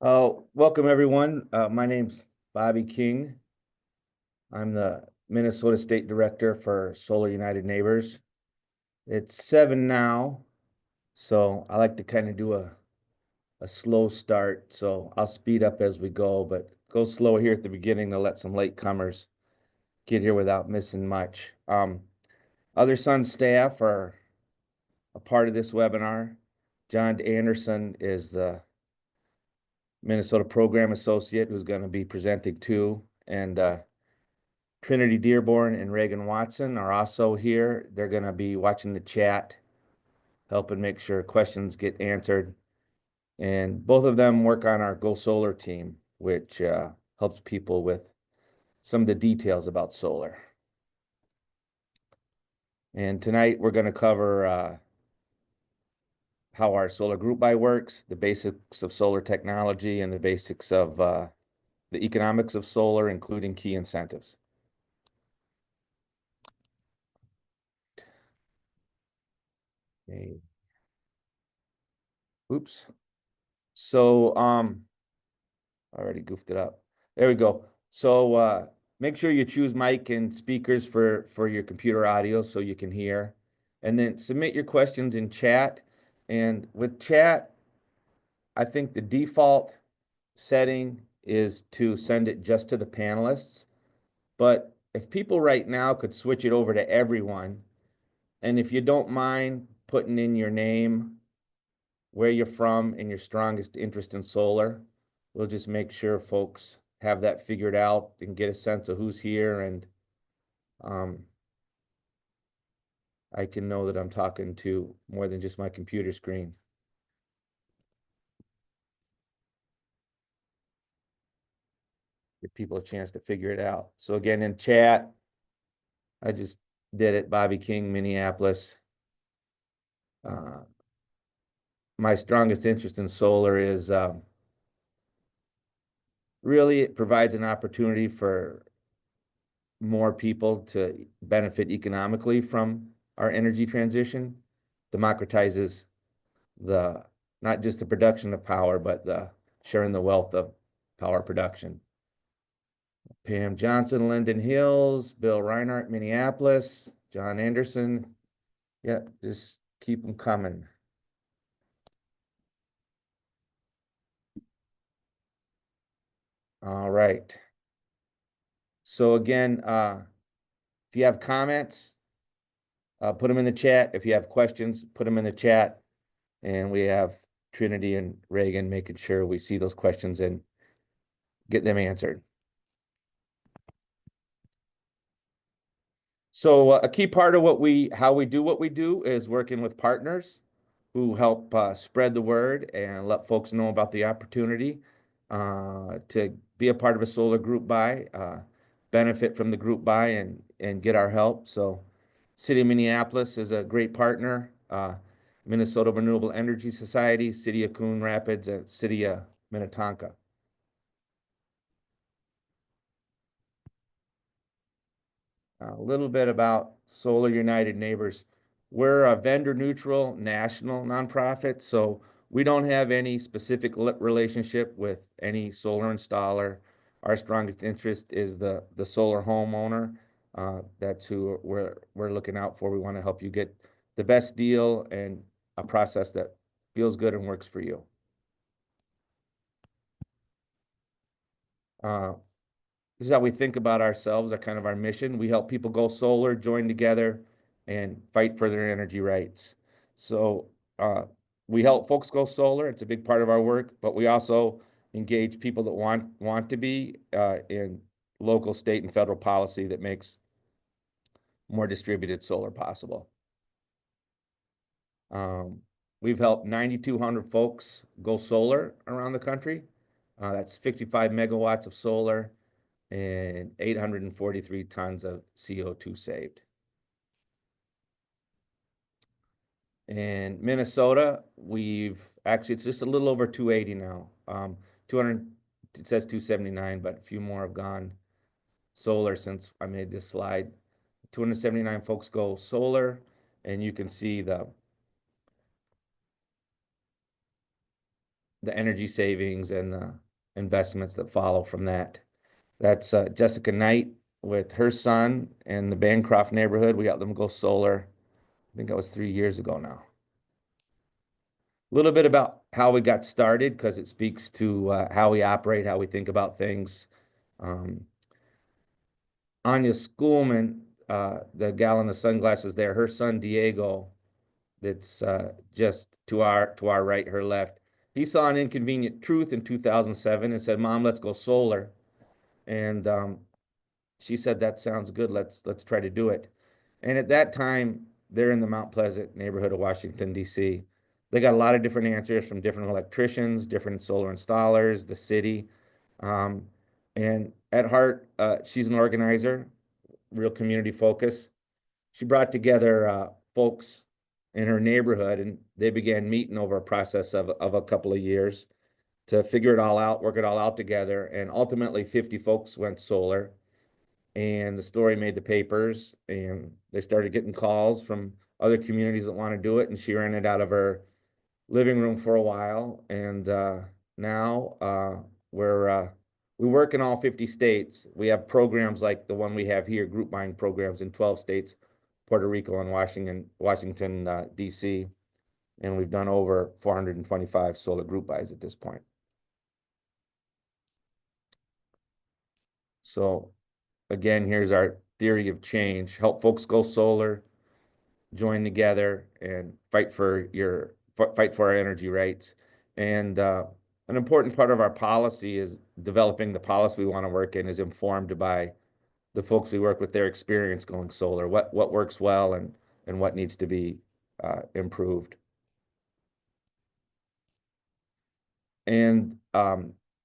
Welcome everyone. My name's Bobby King. I'm the Minnesota State Director for Solar United Neighbors. It's 7 now, so I like to kind of do a slow start. So I'll speed up as we go, but go slow here at the beginning to let some latecomers get here without missing much. Other Sun staff are a part of this webinar. John Anderson is the Minnesota Program Associate who's going to be presenting too, and Trinity Dearborn and Reagan Watson are also here. They're going to be watching the chat, helping make sure questions get answered. And both of them work on our Go Solar team, which helps people with some of the details about solar. And tonight we're going to cover how our solar group buy works, the basics of solar technology, and the basics of the economics of solar, including key incentives. Okay. Oops. So, I already goofed it up. There we go. So, make sure you choose mic and speakers for your computer audio so you can hear. And then submit your questions in chat. And with chat, I think the default setting is to send it just to the panelists. But if people right now could switch it over to everyone, and if you don't mind putting in your name, where you're from, and your strongest interest in solar. We'll just make sure folks have that figured out and get a sense of who's here, and I can know that I'm talking to more than just my computer screen. Give people a chance to figure it out. So again, in chat, I just did it, Bobby King, Minneapolis. My strongest interest in solar is really it provides an opportunity for more people to benefit economically from our energy transition, democratizes the not just the production of power, but the sharing the wealth of power production. Pam Johnson, Linden Hills, Bill Reinhardt, Minneapolis, John Anderson. Yeah, just keep them coming. All right. So again, if you have comments, put them in the chat. If you have questions, put them in the chat. And we have Trinity and Reagan making sure we see those questions and get them answered. So a key part of how we do what we do is working with partners who help spread the word and let folks know about the opportunity to be a part of a solar group buy, benefit from the group buy and get our help. So City of Minneapolis is a great partner. Minnesota Renewable Energy Society, City of Coon Rapids, and City of Minnetonka. A little bit about Solar United Neighbors. We're a vendor neutral national nonprofit, so we don't have any specific relationship with any solar installer. Our strongest interest is the solar homeowner. That's who we're looking out for. We want to help you get the best deal and a process that feels good and works for you. This is how we think about ourselves, our kind of our mission. We help people go solar, join together, and fight for their energy rights. So we help folks go solar. It's a big part of our work, but we also engage people that want to be in local, state, and federal policy that makes more distributed solar possible. We've helped 9,200 folks go solar around the country. That's 55 megawatts of solar and 843 tons of CO2 saved. In Minnesota, it's just a little over 280 now. 200, it says 279, but a few more have gone solar since I made this slide. 279 folks go solar, and you can see the energy savings and the investments that follow from that. That's Jessica Knight with her son in the Bancroft neighborhood. We got them go solar. I think that was 3 years ago now. A little bit about how we got started because it speaks to how we operate, how we think about things. Anya Schoolman, the gal in the sunglasses there, her son Diego, that's just to our right, her left. He saw an inconvenient truth in 2007 and said, "Mom, let's go solar." And she said, "That sounds good. Let's try to do it." And at that time, they're in the Mount Pleasant neighborhood of Washington, D.C. They got a lot of different answers from different electricians, different solar installers, the city. Um, and at heart, she's an organizer, real community focus. She brought together folks in her neighborhood, and they began meeting over a process of a couple of years to figure it all out, work it all out together. And ultimately, 50 folks went solar, and the story made the papers, and they started getting calls from other communities that want to do it. And she ran it out of her living room for a while. And now we work in all 50 states. We have programs like the one we have here, group buying programs in 12 states, Puerto Rico and Washington, D.C. And we've done over 425 solar group buys at this point. So again, here's our theory of change. Help folks go solar, join together, and fight for our energy rights. And an important part of our policy is developing the policy we want to work in is informed by the folks we work with, their experience going solar, what works well and what needs to be improved. And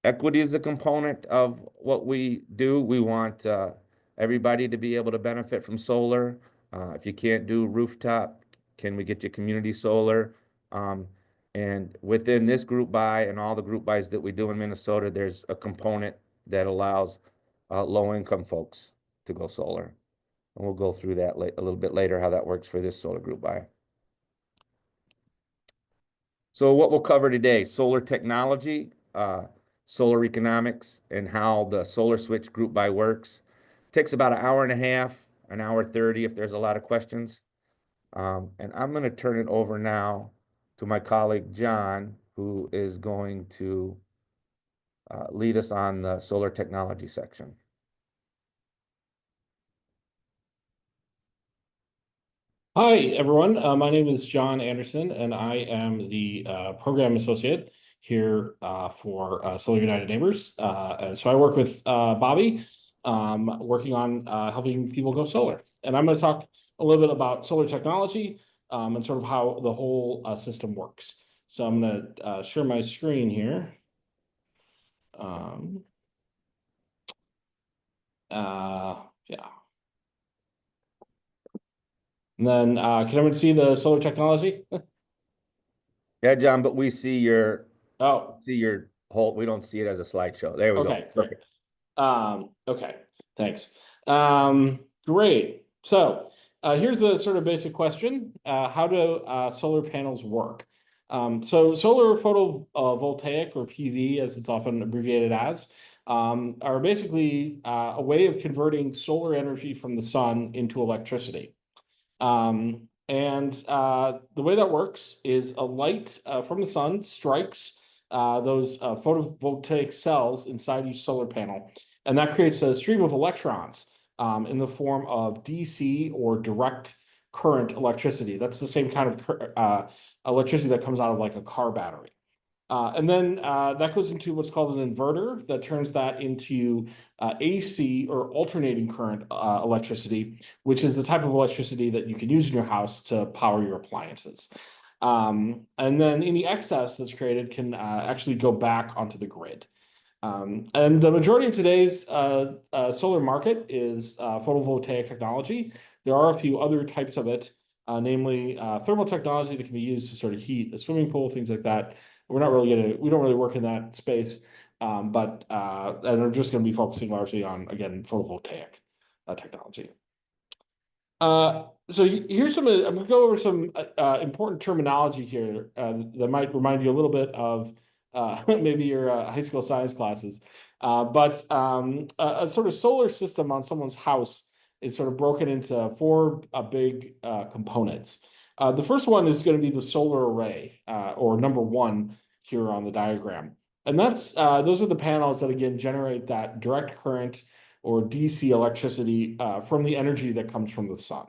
equity is a component of what we do. We want everybody to be able to benefit from solar. If you can't do rooftop, can we get you community solar? And within this group buy and all the group buys that we do in Minnesota, there's a component that allows low-income folks to go solar. And we'll go through that a little bit later, how that works for this solar group buy. So what we'll cover today, solar technology, solar economics, and how the solar switch group buy works. Takes about an hour and a half, an hour 30 if there's a lot of questions. And I'm going to turn it over now to my colleague, John, who is going to lead us on the solar technology section. Hi, everyone. My name is John Anderson, and I am the program associate here for Solar United Neighbors. And so I work with Bobby, working on helping people go solar. And I'm going to talk a little bit about solar technology and sort of how the whole system works. So I'm going to share my screen here. Yeah. And then can everyone see the solar technology? Yeah, John, but we see your whole, we don't see it as a slideshow. There we go. Okay, perfect. Okay, thanks. Great. So here's a sort of basic question. How do solar panels work? So solar photovoltaic, or PV as it's often abbreviated as, are basically a way of converting solar energy from the sun into electricity. The way that works is a light from the sun strikes those photovoltaic cells inside each solar panel, and that creates a stream of electrons in the form of DC or direct current electricity. That's the same kind of electricity that comes out of like a car battery. And then that goes into what's called an inverter that turns that into AC, or alternating current electricity, which is the type of electricity that you can use in your house to power your appliances. And then any excess that's created can actually go back onto the grid. And the majority of today's solar market is photovoltaic technology. There are a few other types of it, namely thermal technology that can be used to sort of heat a swimming pool, things like that. We don't really work in that space, and we're just going to be focusing largely on, again, photovoltaic technology. So here's I'm going to go over some important terminology here that might remind you a little bit of maybe your high school science classes. But a sort of solar system on someone's house is sort of broken into four big components. The first one is going to be the solar array, or number one here on the diagram. And that's those are the panels that again generate that direct current or DC electricity from the energy that comes from the sun.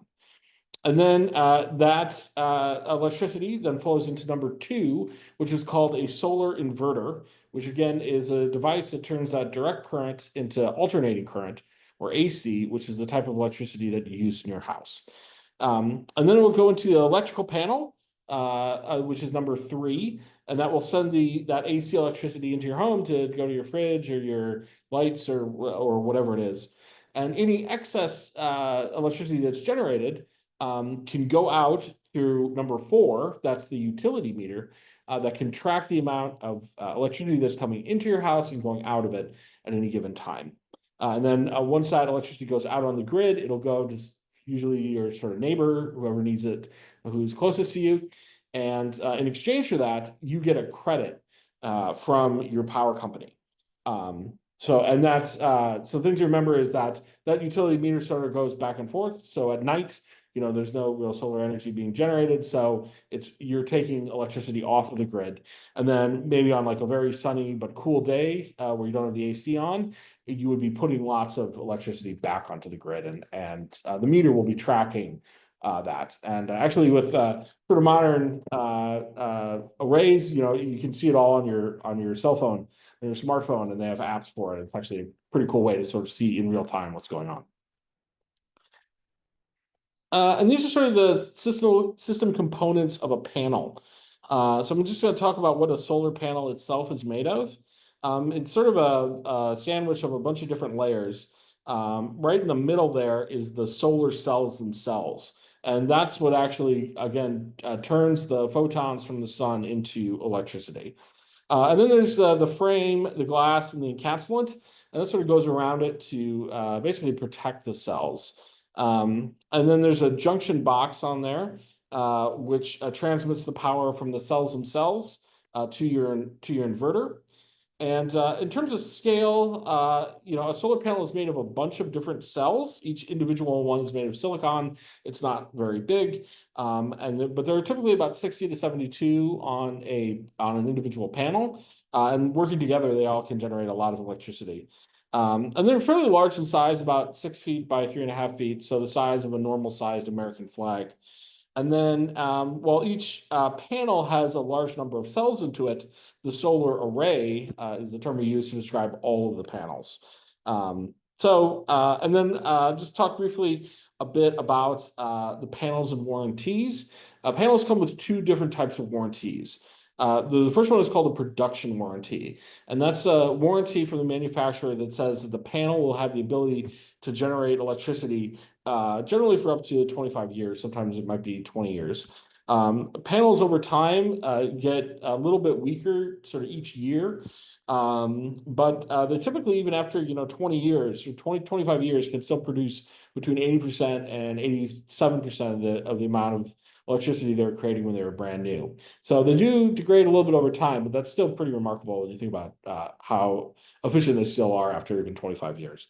And then that electricity then flows into number two, which is called a solar inverter, which again is a device that turns that direct current into alternating current, or AC, which is the type of electricity that you use in your house. And then we'll go into the electrical panel, which is number three, and that will send that AC electricity into your home to go to your fridge or your lights or whatever it is. And any excess electricity that's generated can go out through number four, that's the utility meter, that can track the amount of electricity that's coming into your house and going out of it at any given time. And then once that electricity goes out on the grid, it'll go to usually your sort of neighbor, whoever needs it, who's closest to you. And in exchange for that, you get a credit from your power company. So that's so thing to remember is that utility meter sort of goes back and forth. So at night, there's no real solar energy being generated, so you're taking electricity off of the grid. And then maybe on like a very sunny but cool day where you don't have the AC on, you would be putting lots of electricity back onto the grid, and the meter will be tracking that. And actually, with sort of modern arrays, you can see it all on your cell phone, on your smartphone, and they have apps for it. It's actually a pretty cool way to sort of see in real time what's going on. And these are sort of the system components of a panel. So I'm just going to talk about what a solar panel itself is made of. It's sort of a sandwich of a bunch of different layers. Right in the middle there is the solar cells themselves. And that's what actually, again, turns the photons from the sun into electricity. And then there's the frame, the glass, and the encapsulant. And that sort of goes around it to basically protect the cells. And then there's a junction box on there, which transmits the power from the cells themselves to your inverter. And in terms of scale, a solar panel is made of a bunch of different cells. Each individual one is made of silicon. It's not very big, but there are typically about 60 to 72 on an individual panel, and working together, they all can generate a lot of electricity. And they're fairly large in size, about 6 feet by 3.5 feet, so the size of a normal-sized American flag. And then while each panel has a large number of cells into it, the solar array is the term we use to describe all of the panels. And then just talk briefly a bit about the panels and warranties. Panels come with two different types of warranties. The first one is called a production warranty, and that's a warranty from the manufacturer that says that the panel will have the ability to generate electricity generally for up to 25 years. Sometimes it might be 20 years. Panels over time get a little bit weaker sort of each year, but they typically, even after 20 years or 25 years, can still produce between 80% and 87% of the amount of electricity they were creating when they were brand new. So they do degrade a little bit over time, but that's still pretty remarkable when you think about how efficient they still are after even 25 years.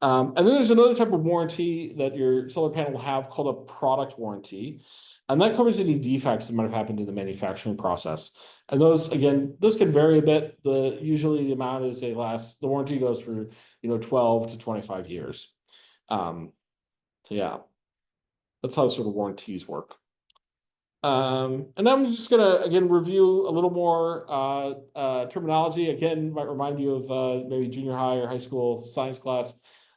And then there's another type of warranty that your solar panel will have called a product warranty. And that covers any defects that might have happened in the manufacturing process. And those can vary a bit. Usually the amount is the warranty goes for 12 to 25 years. So yeah, that's how sort of warranties work. And I'm just gonna again review a little more terminology. Again, might remind you of maybe junior high or high school science class.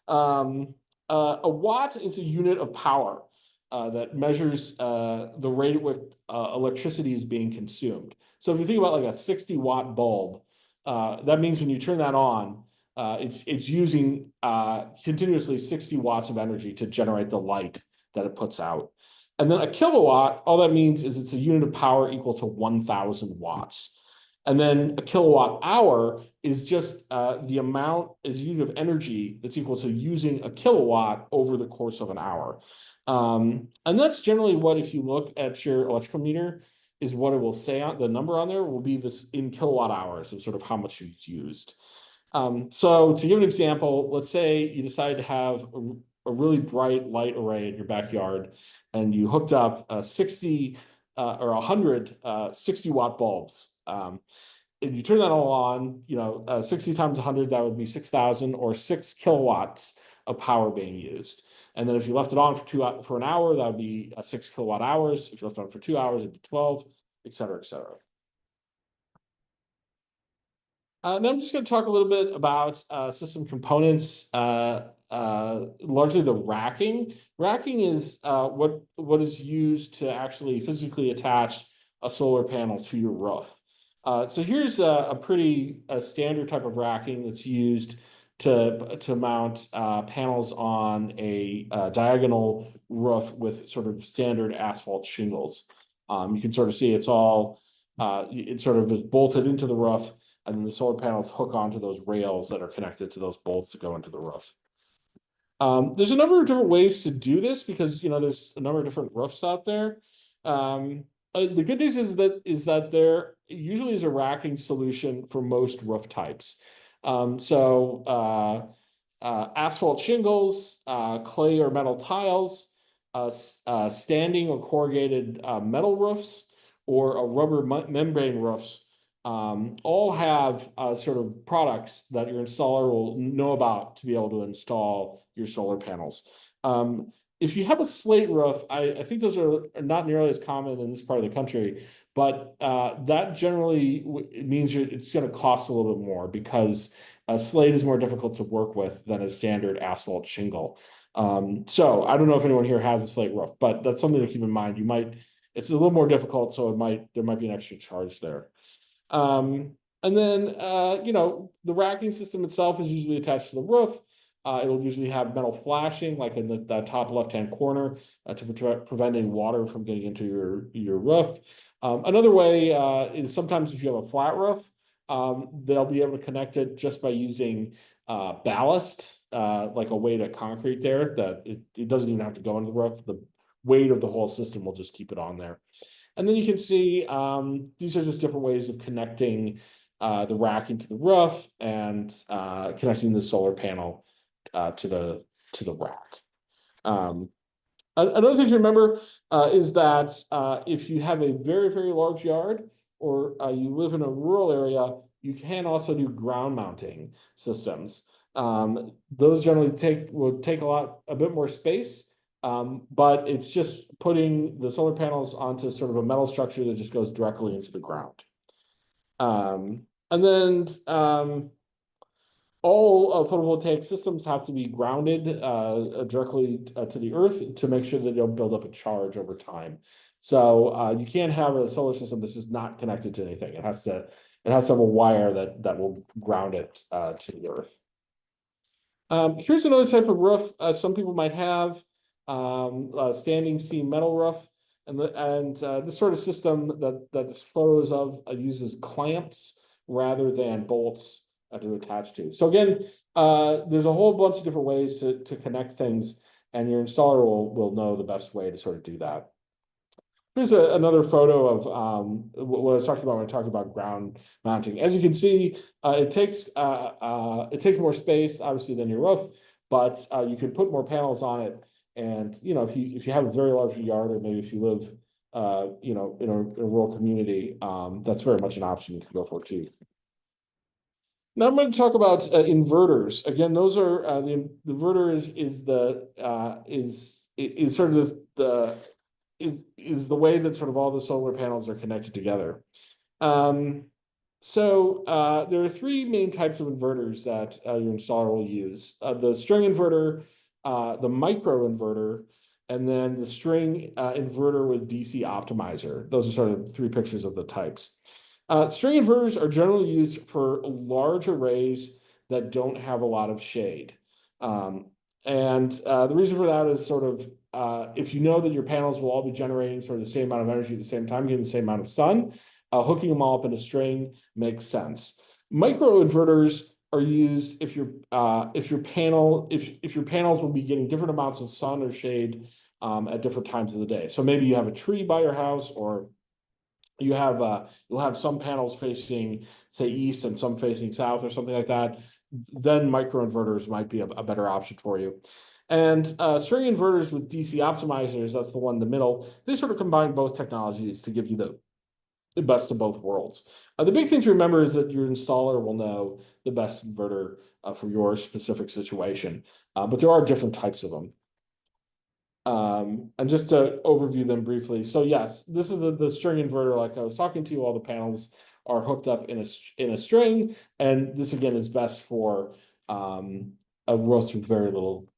A watt is a unit of power that measures the rate at which electricity is being consumed. So if you think about like a 60-watt bulb, that means when you turn that on, it's using continuously 60 watts of energy to generate the light that it puts out. And then a kilowatt, all that means is it's a unit of power equal to 1,000 watts. And then a kilowatt hour is just is a unit of energy that's equal to using a kilowatt over the course of an hour. And that's generally what, if you look at your electrical meter, is what it will say on the number on there will be this in kilowatt hours of sort of how much you've used. So to give an example, let's say you decide to have a really bright light array in your backyard, and you hooked up 60 or 100 60-watt bulbs. If you turn that all on, 60 times 100, that would be 6,000 or 6 kilowatts of power being used. And then if you left it on for an hour, that would be 6 kilowatt hours. If you left it on for 2 hours, it'd be 12, et cetera, et cetera. And I'm just going to talk a little bit about system components, largely the racking. Racking is what is used to actually physically attach a solar panel to your roof. So here's a pretty standard type of racking that's used to mount panels on a diagonal roof with sort of standard asphalt shingles. You can sort of see it sort of is bolted into the roof, and then the solar panels hook onto those rails that are connected to those bolts that go into the roof. There's a number of different ways to do this because there's a number of different roofs out there. The good news is that there usually is a racking solution for most roof types. Asphalt shingles, clay or metal tiles, standing or corrugated metal roofs, or a rubber membrane roofs. All have sort of products that your installer will know about to be able to install your solar panels. If you have a slate roof, I think those are not nearly as common in this part of the country, but that generally means it's going to cost a little bit more because a slate is more difficult to work with than a standard asphalt shingle. So I don't know if anyone here has a slate roof, but that's something to keep in mind. It's a little more difficult, so there might be an extra charge there. And then, the racking system itself is usually attached to the roof. It'll usually have metal flashing, like in the top left-hand corner, to prevent any water from getting into your roof. Another way is sometimes if you have a flat roof, they'll be able to connect it just by using ballast, like a weight of concrete there, that it doesn't even have to go into the roof. The weight of the whole system will just keep it on there. And then you can see these are just different ways of connecting the racking to the roof and connecting the solar panel to the rack. Another thing to remember is that if you have a very, very large yard or you live in a rural area, you can also do ground mounting systems. Those generally will take a bit more space. But it's just putting the solar panels onto sort of a metal structure that just goes directly into the ground. And then all photovoltaic systems have to be grounded directly to the earth to make sure that they don't build up a charge over time. So you can't have a solar system that's just not connected to anything. It has to have a wire that will ground it to the earth. Here's another type of roof some people might have. Standing seam metal roof, and this sort of system that this photos of uses clamps rather than bolts to attach to. So again, there's a whole bunch of different ways to connect things, and your installer will know the best way to sort of do that. Here's another photo of what I was talking about when I talked about ground mounting. As you can see, it takes more space, obviously, than your roof, but you can put more panels on it. And if you have a very large yard, or maybe if you live in a rural community, that's very much an option you can go for too. Now I'm going to talk about inverters. Again, those are the inverter is sort of the way that sort of all the solar panels are connected together. So there are three main types of inverters that your installer will use: the string inverter, the micro inverter, and then the string inverter with DC optimizer. Those are sort of three pictures of the types. String inverters are generally used for large arrays that don't have a lot of shade. The reason for that is sort of if you know that your panels will all be generating sort of the same amount of energy at the same time, getting the same amount of sun, hooking them all up in a string makes sense. Micro inverters are used if your panels will be getting different amounts of sun or shade at different times of the day. So maybe you have a tree by your house, or you'll have some panels facing, say, east and some facing south or something like that, then microinverters might be a better option for you. And string inverters with DC optimizers, that's the one in the middle, they sort of combine both technologies to give you the best of both worlds. The big thing to remember is that your installer will know the best inverter for your specific situation, but there are different types of them. And just to overview them briefly. So yes, this is the string inverter like I was talking to. All the panels are hooked up in a string, and this again is best for a roof with very little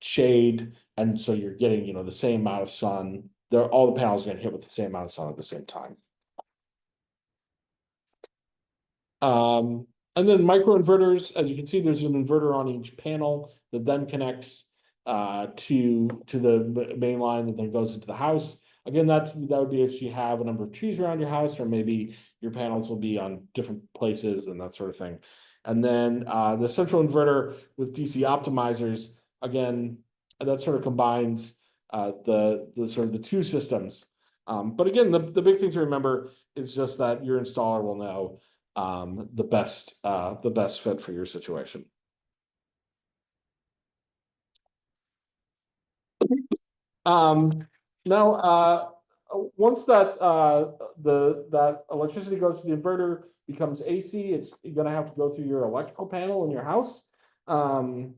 shade, and so you're getting the same amount of sun. All the panels are going to hit with the same amount of sun at the same time. And then microinverters, as you can see, there's an inverter on each panel that then connects to the main line that then goes into the house. Again, that would be if you have a number of trees around your house, or maybe your panels will be on different places and that sort of thing. And then the central inverter with DC optimizers, again, that sort of combines the sort of the two systems. But again, the big thing to remember is just that your installer will know the best fit for your situation. Now, once that electricity goes to the inverter, becomes AC, it's going to have to go through your electrical panel in your house. And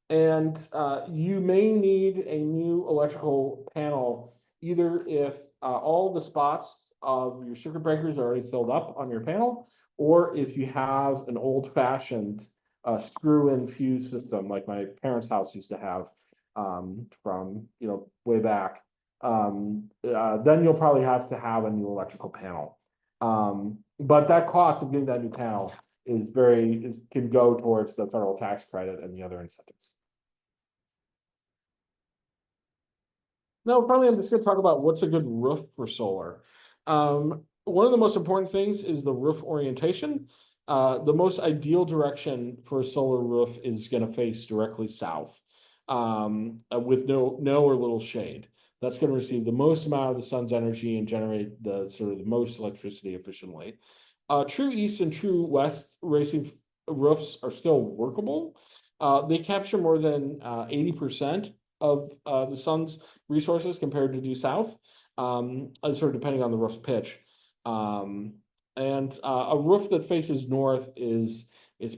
you may need a new electrical panel, either if all the spots of your circuit breakers are already filled up on your panel, or if you have an old-fashioned screw-in fuse system like my parents' house used to have from way back. Then you'll probably have to have a new electrical panel. But that cost of getting that new panel can go towards the federal tax credit and the other incentives. Now, finally, I'm just going to talk about what's a good roof for solar. One of the most important things is the roof orientation. The most ideal direction for a solar roof is going to face directly south, with no or little shade. That's going to receive the most amount of the sun's energy and generate the sort of the most electricity efficiently. True east and true west racing roofs are still workable. They capture more than 80% of the sun's resources compared to due south, sort of depending on the roof's pitch. And a roof that faces north is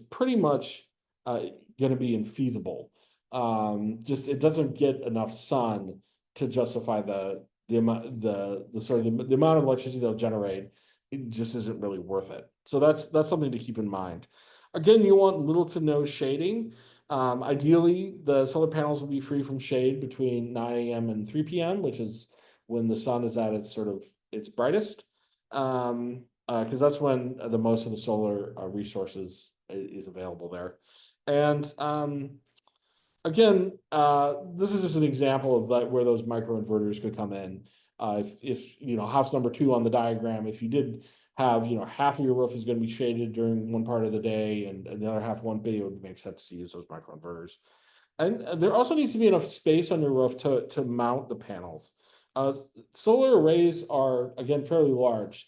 pretty much going to be infeasible. Just it doesn't get enough sun to justify the amount the amount of electricity they'll generate. It just isn't really worth it. So that's something to keep in mind. Again, you want little to no shading. Ideally, the solar panels will be free from shade between 9 a.m. and 3 p.m., which is when the sun is at its brightest. Because that's when the most of the solar resources is available there. And again, this is just an example of where those microinverters could come in. If house number 2 on the diagram, if you did have half of your roof is going to be shaded during one part of the day and the other half won't be, it would make sense to use those microinverters. And there also needs to be enough space on your roof to mount the panels. Solar arrays are, again, fairly large.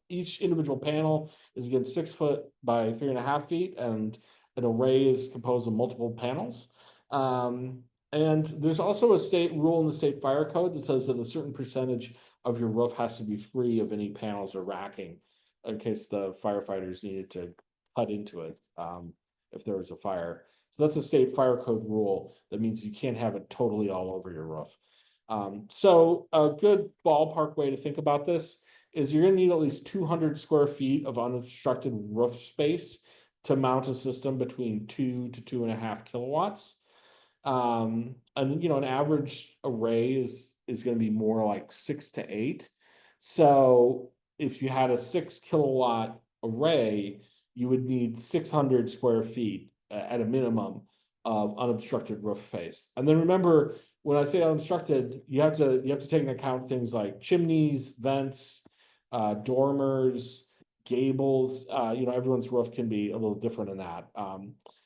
Each individual panel is, again, 6 foot by 3.5 feet, and an array is composed of multiple panels. And there's also a state rule in the state fire code that says that a certain percentage of your roof has to be free of any panels or racking in case the firefighters needed to cut into it if there was a fire. So that's a state fire code rule that means you can't have it totally all over your roof. So a good ballpark way to think about this is you're going to need at least 200 square feet of unobstructed roof space to mount a system between 2 to 2.5 kilowatts. And an average array is going to be more like 6 to 8. So if you had a 6 kilowatt array, you would need 600 square feet at a minimum of unobstructed roof face. And then remember, when I say unobstructed, you have to take into account things like chimneys, vents, dormers, gables. Everyone's roof can be a little different in that.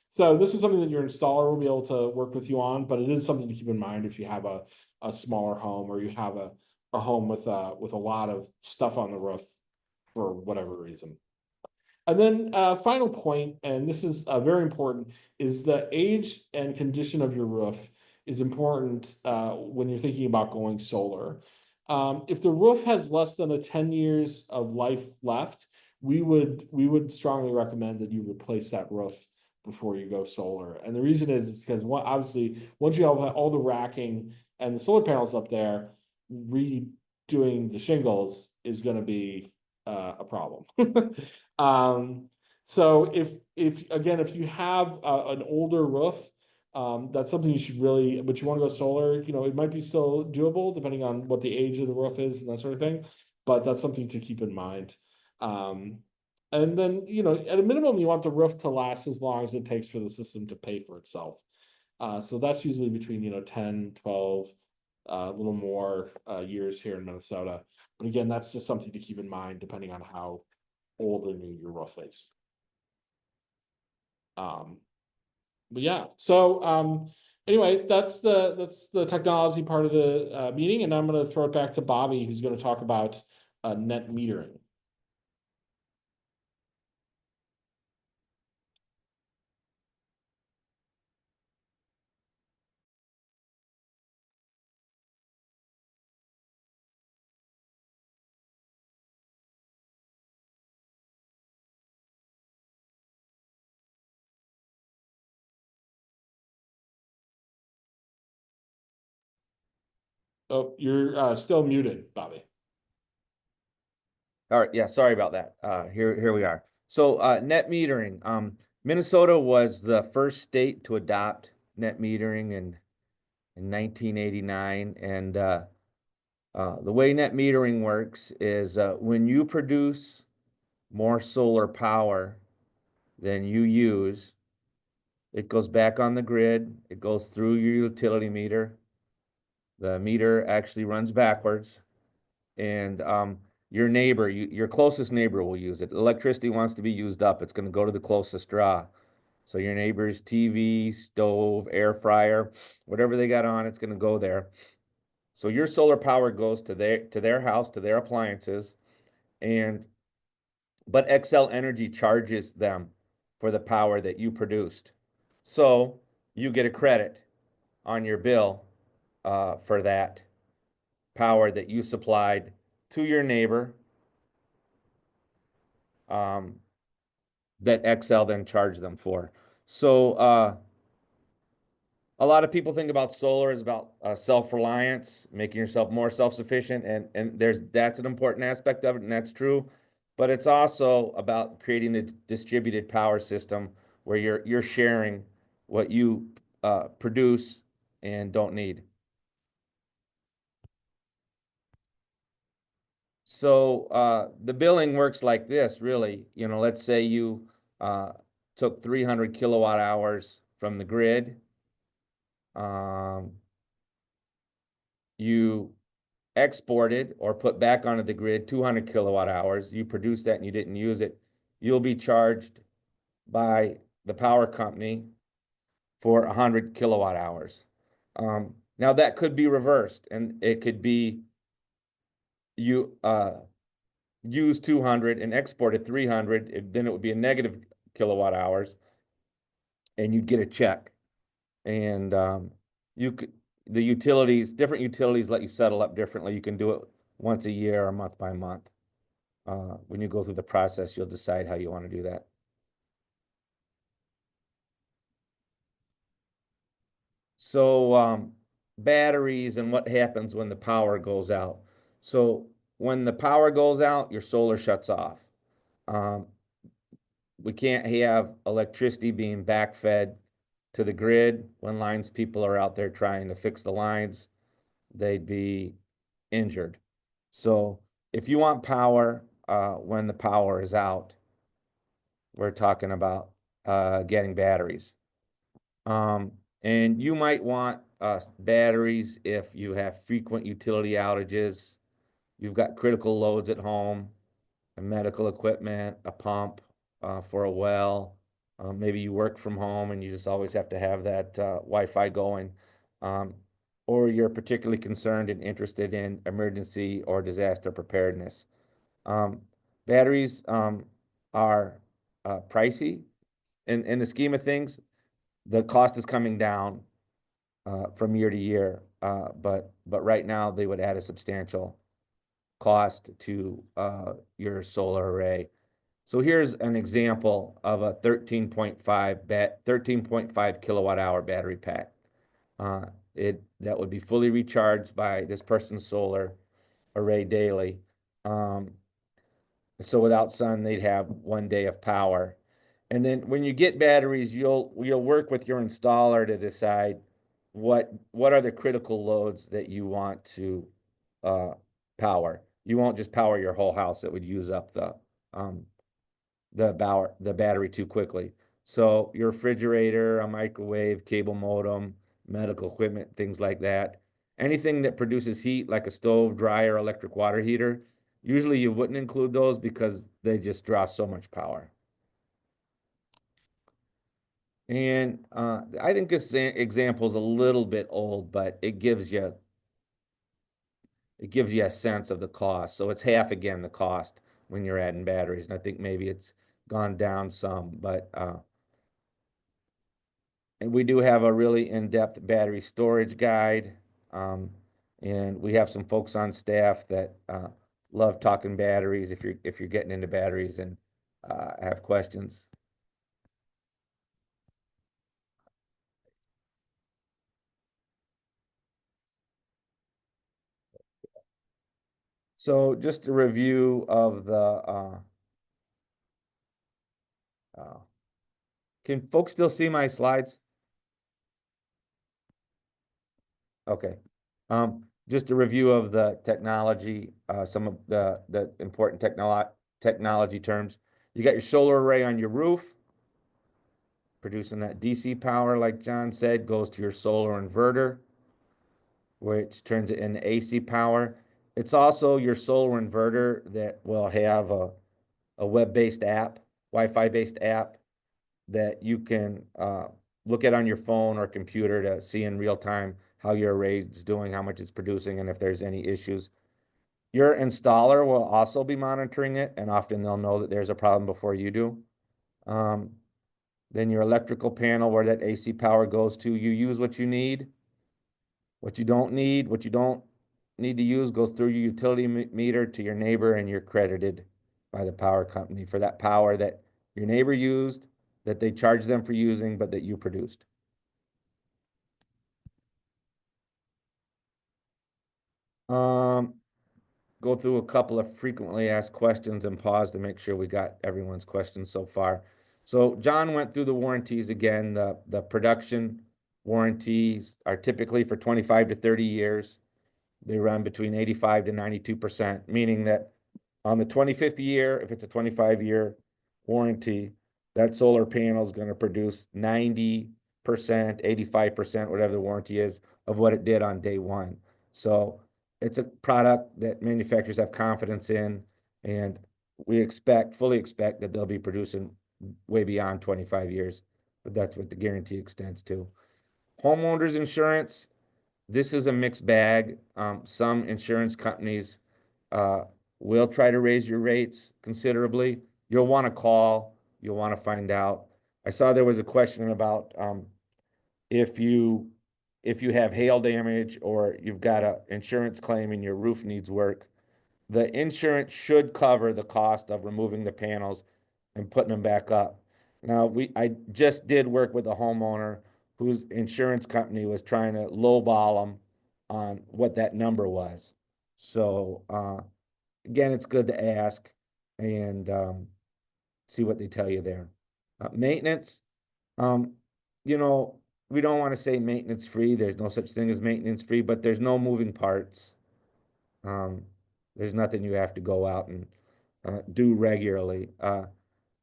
So this is something that your installer will be able to work with you on, but it is something to keep in mind if you have a smaller home or you have a home with a lot of stuff on the roof. for whatever reason. And then final point, and this is very important, is the age and condition of your roof is important when you're thinking about going solar. If the roof has less than 10 years of life left, we would strongly recommend that you replace that roof before you go solar. And the reason is because obviously once you have all the racking and the solar panels up there, redoing the shingles is going to be a problem. So if again, if you have an older roof, that's something you should really, but you want to go solar, it might be still doable depending on what the age of the roof is and that sort of thing. But that's something to keep in mind. And then, at a minimum, you want the roof to last as long as it takes for the system to pay for itself. So that's usually between, 10, 12, a little more years here in Minnesota. But again, that's just something to keep in mind depending on how old or new your roof is. But yeah, so anyway, that's the technology part of the meeting, and I'm going to throw it back to Bobby, who's going to talk about net metering. Oh, you're still muted, Bobby. All right, yeah, sorry about that. Here we are. So net metering. Minnesota was the first state to adopt net metering in 1989, and the way net metering works is when you produce more solar power than you use, it goes back on the grid. It goes through your utility meter. The meter actually runs backwards, and your neighbor, your closest neighbor will use it. Electricity wants to be used up. It's going to go to the closest draw. So your neighbor's TV, stove, air fryer, whatever they got on, it's going to go there. So your solar power goes to their house, to their appliances, and but Xcel Energy charges them for the power that you produced. So you get a credit on your bill for that power that you supplied to your neighbor, um, that Xcel then charged them for. So a lot of people think about solar as about self-reliance, making yourself more self-sufficient, and that's an important aspect of it, and that's true. But it's also about creating a distributed power system where you're sharing what you produce and don't need. So the billing works like this, really. Let's say you took 300 kilowatt hours from the grid. You exported or put back onto the grid 200 kilowatt hours. You produced that and you didn't use it. You'll be charged by the power company for 100 kilowatt hours. Now that could be reversed, and it could be you use 200 and exported 300, then it would be a negative kilowatt hours, and you'd get a check. And you could different utilities let you settle up differently. You can do it once a year or month by month. When you go through the process, you'll decide how you want to do that. So batteries and what happens when the power goes out. So when the power goes out, your solar shuts off. Um, we can't have electricity being backfed to the grid when lines people are out there trying to fix the lines. They'd be injured. So if you want power when the power is out, we're talking about getting batteries. And you might want batteries if you have frequent utility outages, you've got critical loads at home, a medical equipment, a pump for a well. Maybe you work from home and you just always have to have that Wi-Fi going. Um, or you're particularly concerned and interested in emergency or disaster preparedness. Um, Batteries are pricey. In the scheme of things, the cost is coming down from year to year. But right now they would add a substantial cost to your solar array. So here's an example of a 13.5 kilowatt hour battery pack. That would be fully recharged by this person's solar array daily. So without sun, they'd have 1 day of power. And then when you get batteries, you'll work with your installer to decide what are the critical loads that you want to power. You won't just power your whole house. It would use up the battery too quickly. So your refrigerator, a microwave, cable modem, medical equipment, things like that. Anything that produces heat, like a stove, dryer, electric water heater, usually you wouldn't include those because they just draw so much power. And I think this example is a little bit old, but it gives you a sense of the cost. So it's half again the cost when you're adding batteries. And I think maybe it's gone down some, but and we do have a really in-depth battery storage guide. And we have some folks on staff that love talking batteries if you're getting into batteries and have questions. So just a review of the can folks still see my slides? Okay. Just a review of the technology, some of the important technology terms. You got your solar array on your roof, producing that DC power, like John said, goes to your solar inverter, which turns it into AC power. It's also your solar inverter that will have a web-based app, Wi-Fi-based app that you can look at on your phone or computer to see in real time how your array is doing, how much it's producing, and if there's any issues. Your installer will also be monitoring it, and often they'll know that there's a problem before you do. Then your electrical panel where that AC power goes to, you use what you need. What you don't need to use goes through your utility meter to your neighbor, and you're credited by the power company for that power that your neighbor used, that they charged them for using, but that you produced. Go through a couple of frequently asked questions and pause to make sure we got everyone's questions so far. So John went through the warranties again. The production warranties are typically for 25 to 30 years. They run between 85 to 92%, meaning that on the 25th year, if it's a 25-year warranty, that solar panel is going to produce 90%, 85%, whatever the warranty is, of what it did on day one. So it's a product that manufacturers have confidence in, and we fully expect that they'll be producing way beyond 25 years, but that's what the guarantee extends to. Homeowners insurance, this is a mixed bag. Some insurance companies will try to raise your rates considerably. You'll want to call, you'll want to find out. I saw there was a question about if you have hail damage or you've got an insurance claim and your roof needs work, the insurance should cover the cost of removing the panels and putting them back up. Now, I just did work with a homeowner whose insurance company was trying to lowball them on what that number was. So, again, it's good to ask and see what they tell you there. Maintenance, you know, we don't want to say maintenance free. There's no such thing as maintenance free, but there's no moving parts. There's nothing you have to go out and do regularly.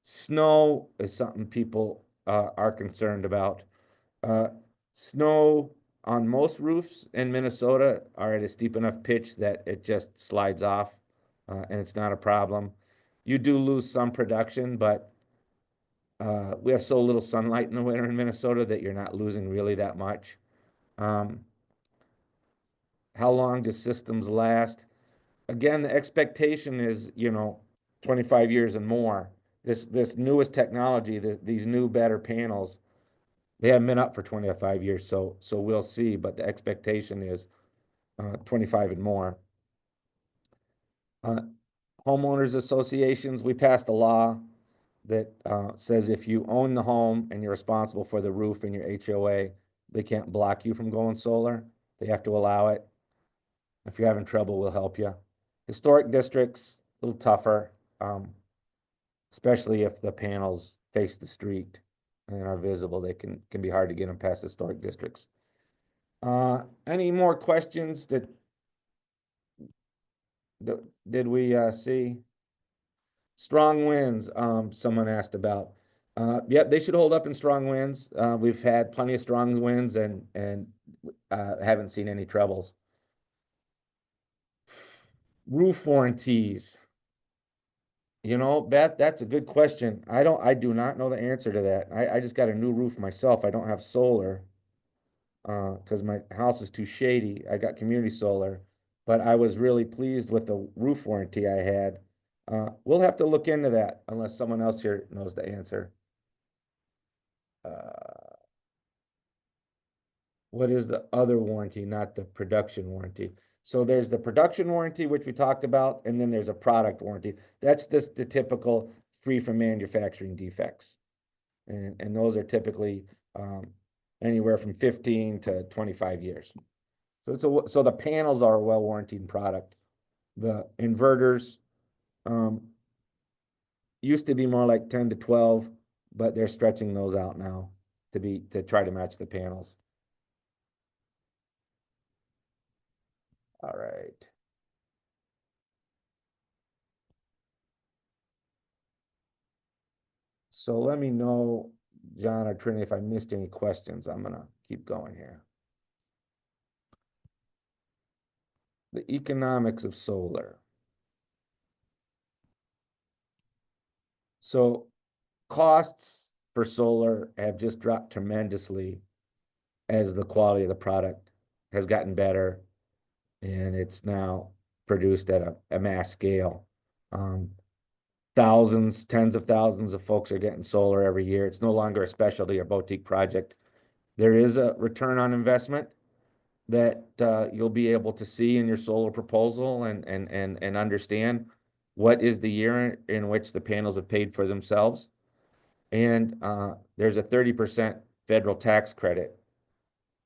Snow is something people are concerned about. Snow on most roofs in Minnesota are at a steep enough pitch that it just slides off, and it's not a problem. You do lose some production, but we have so little sunlight in the winter in Minnesota that you're not losing really that much. How long do systems last? Again, the expectation is, 25 years and more. This newest technology, these new better panels, they haven't been up for 25 years, so we'll see, but the expectation is 25 and more. Homeowners associations, we passed a law that says if you own the home and you're responsible for the roof in your HOA, they can't block you from going solar. They have to allow it. If you're having trouble, we'll help you. Historic districts, a little tougher, especially if the panels face the street and are visible. They can be hard to get them past historic districts. Any more questions that did we see? Strong winds, someone asked about. Yep, they should hold up in strong winds. We've had plenty of strong winds and haven't seen any troubles. Roof warranties. You know, Beth, that's a good question. I do not know the answer to that. I just got a new roof myself. I don't have solar. Because my house is too shady. I got community solar, but I was really pleased with the roof warranty I had. We'll have to look into that unless someone else here knows the answer. What is the other warranty, not the production warranty? So there's the production warranty, which we talked about, and then there's a product warranty. That's the typical free from manufacturing defects. And those are typically anywhere from 15 to 25 years. So the panels are a well warranted product. The inverters used to be more like 10 to 12, but they're stretching those out now to try to match the panels. All right. So let me know, John or Trini, if I missed any questions. I'm gonna keep going here. The economics of solar. So costs for solar have just dropped tremendously as the quality of the product has gotten better and it's now produced at a mass scale. Thousands, tens of thousands of folks are getting solar every year. It's no longer a specialty or boutique project. There is a return on investment that you'll be able to see in your solar proposal and understand what is the year in which the panels have paid for themselves. And there's a 30% federal tax credit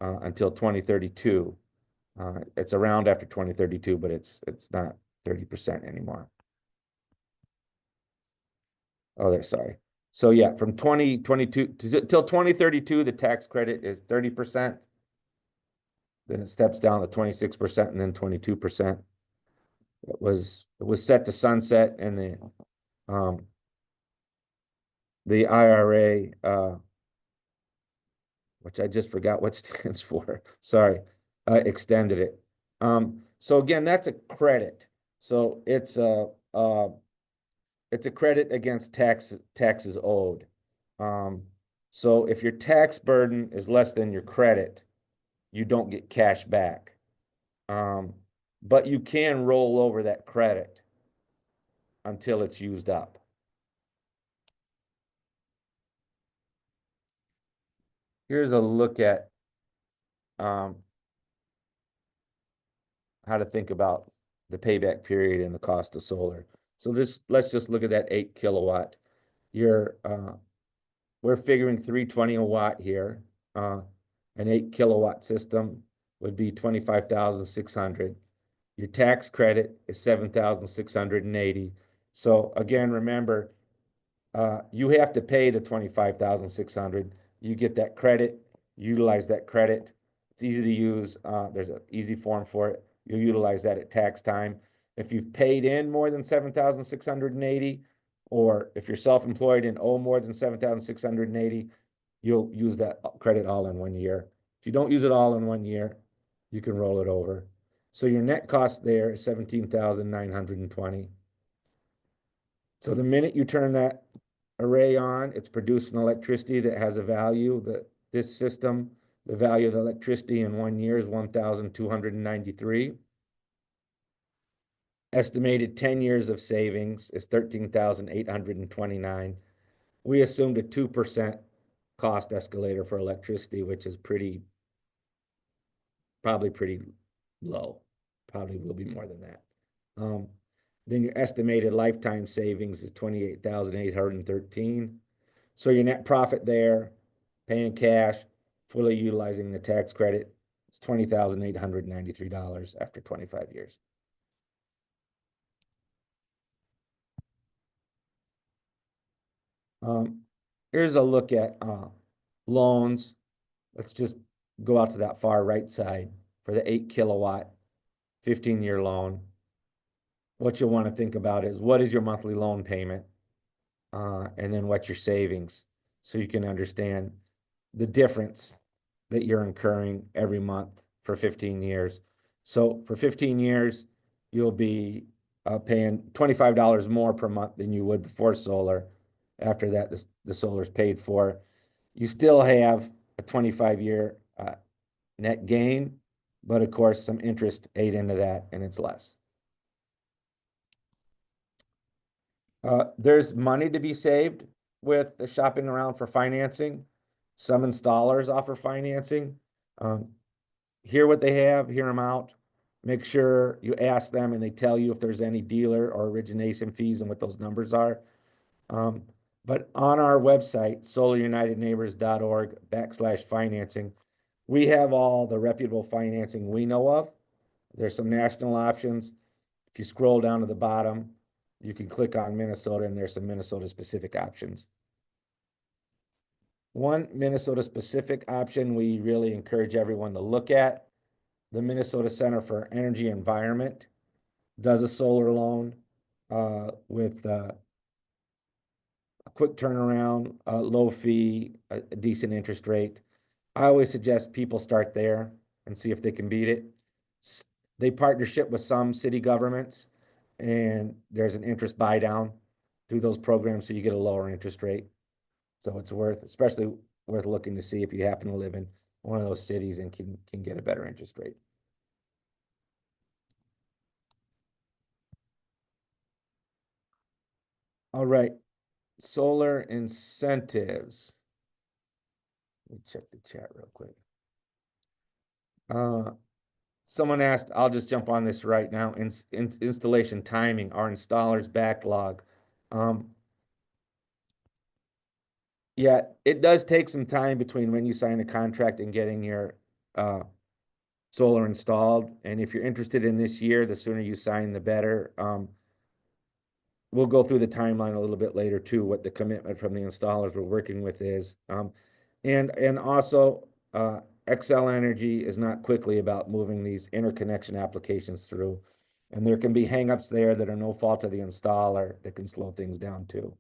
until 2032. It's around after 2032, but it's not 30% anymore. Oh, there, sorry. So yeah, from 2022 till 2032, the tax credit is 30%. Then it steps down to 26% and then 22%. It was set to sunset and the IRA, which I just forgot what stands for. Sorry, extended it. So again, that's a credit. So it's a credit against taxes owed. So if your tax burden is less than your credit, you don't get cash back. But you can roll over that credit until it's used up. Here's a look at how to think about the payback period and the cost of solar. So let's just look at that 8 kilowatt. We're figuring 320 a watt here. An 8 kilowatt system would be 25,600. Your tax credit is 7,680. So again, remember, you have to pay the 25,600. You get that credit, utilize that credit. It's easy to use. There's an easy form for it. You'll utilize that at tax time. If you've paid in more than 7,680, or if you're self-employed and owe more than 7,680, you'll use that credit all in 1 year. If you don't use it all in 1 year, you can roll it over. So your net cost there is 17,920. So the minute you turn that array on, it's producing electricity that has a value. This system, the value of the electricity in 1 year is 1,293. Estimated 10 years of savings is 13,829. We assumed a 2% cost escalator for electricity, which is probably pretty low. Probably will be more than that. Then your estimated lifetime savings is 28,813. So your net profit there, paying cash, fully utilizing the tax credit, is $20,893 after 25 years. Here's a look at loans. Let's just go out to that far right side for the 8 kilowatt 15-year loan. What you'll want to think about is what is your monthly loan payment, and then what's your savings, so you can understand the difference that you're incurring every month for 15 years. So for 15 years, you'll be paying $25 more per month than you would before solar. After that, the solar is paid for. You still have a 25-year net gain, but of course, some interest ate into that, and it's less. There's money to be saved with the shopping around for financing. Some installers offer financing. Hear what they have, hear them out. Make sure you ask them and they tell you if there's any dealer or origination fees and what those numbers are. But on our website, solarunitedneighbors.org/financing, we have all the reputable financing we know of. There's some national options. If you scroll down to the bottom, you can click on Minnesota, and there's some Minnesota-specific options. One Minnesota-specific option we really encourage everyone to look at, the Minnesota Center for Energy Environment does a solar loan with a quick turnaround, low fee, a decent interest rate. I always suggest people start there and see if they can beat it. They partnership with some city governments, and there's an interest buy down through those programs, so you get a lower interest rate. So it's especially worth looking to see if you happen to live in one of those cities and can get a better interest rate. All right, solar incentives. Let me check the chat real quick. Someone asked, I'll just jump on this right now. Installation timing, our installer's backlog. Yeah, it does take some time between when you sign a contract and getting your solar installed. And if you're interested in this year, the sooner you sign, the better. We'll go through the timeline a little bit later too, what the commitment from the installers we're working with is. And also, Xcel Energy is not quickly about moving these interconnection applications through. And there can be hangups there that are no fault of the installer that can slow things down too.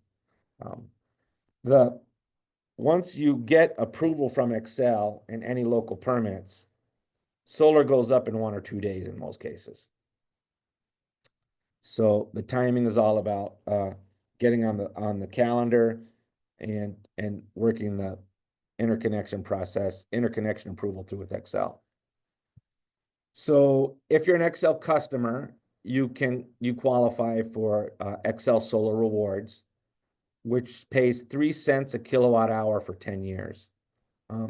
Once you get approval from Xcel and any local permits, solar goes up in 1 or 2 days in most cases. So the timing is all about getting on the calendar and working the interconnection process, interconnection approval through with Xcel. So if you're an Xcel customer, you qualify for Xcel Solar Rewards, which pays 3 cents a kilowatt hour for 10 years.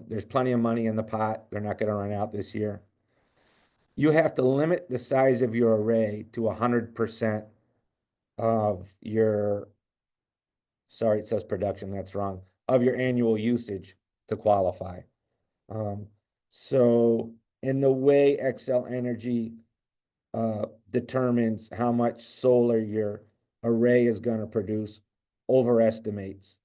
There's plenty of money in the pot. They're not going to run out this year. You have to limit the size of your array to 100% of your, sorry, it says production, that's wrong, of your annual usage to qualify. So in the way Xcel Energy determines how much solar your array is going to produce, overestimates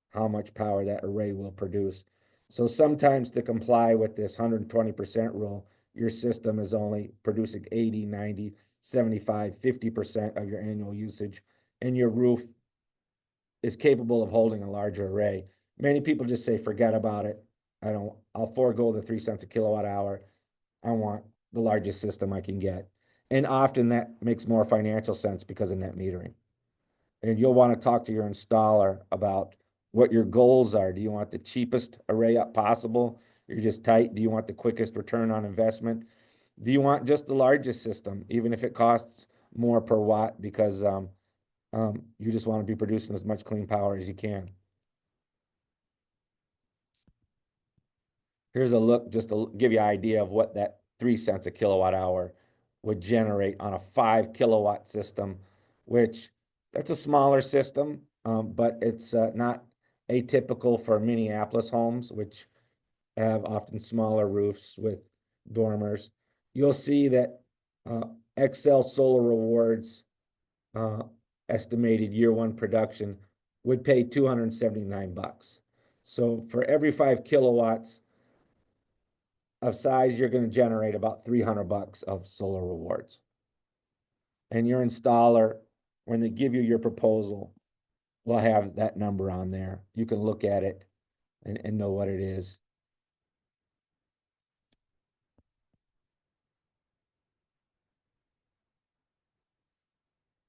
how much power that array will produce. So sometimes to comply with this 120% rule, your system is only producing 80, 90, 75, 50% of your annual usage, and your roof is capable of holding a larger array. Many people just say, forget about it. I'll forego the 3 cents a kilowatt hour. I want the largest system I can get. And often that makes more financial sense because of net metering. And you'll want to talk to your installer about what your goals are. Do you want the cheapest array up possible? You're just tight. Do you want the quickest return on investment? Do you want just the largest system, even if it costs more per watt because you just want to be producing as much clean power as you can. Here's a look just to give you an idea of what that 3 cents a kilowatt hour would generate on a 5 kilowatt system, which that's a smaller system, but it's not atypical for Minneapolis homes, which have often smaller roofs with dormers. You'll see that Xcel Solar Rewards estimated year one production would pay $279. So for every 5 kilowatts of size, you're going to generate about $300 of solar rewards. And your installer, when they give you your proposal, will have that number on there. You can look at it and know what it is.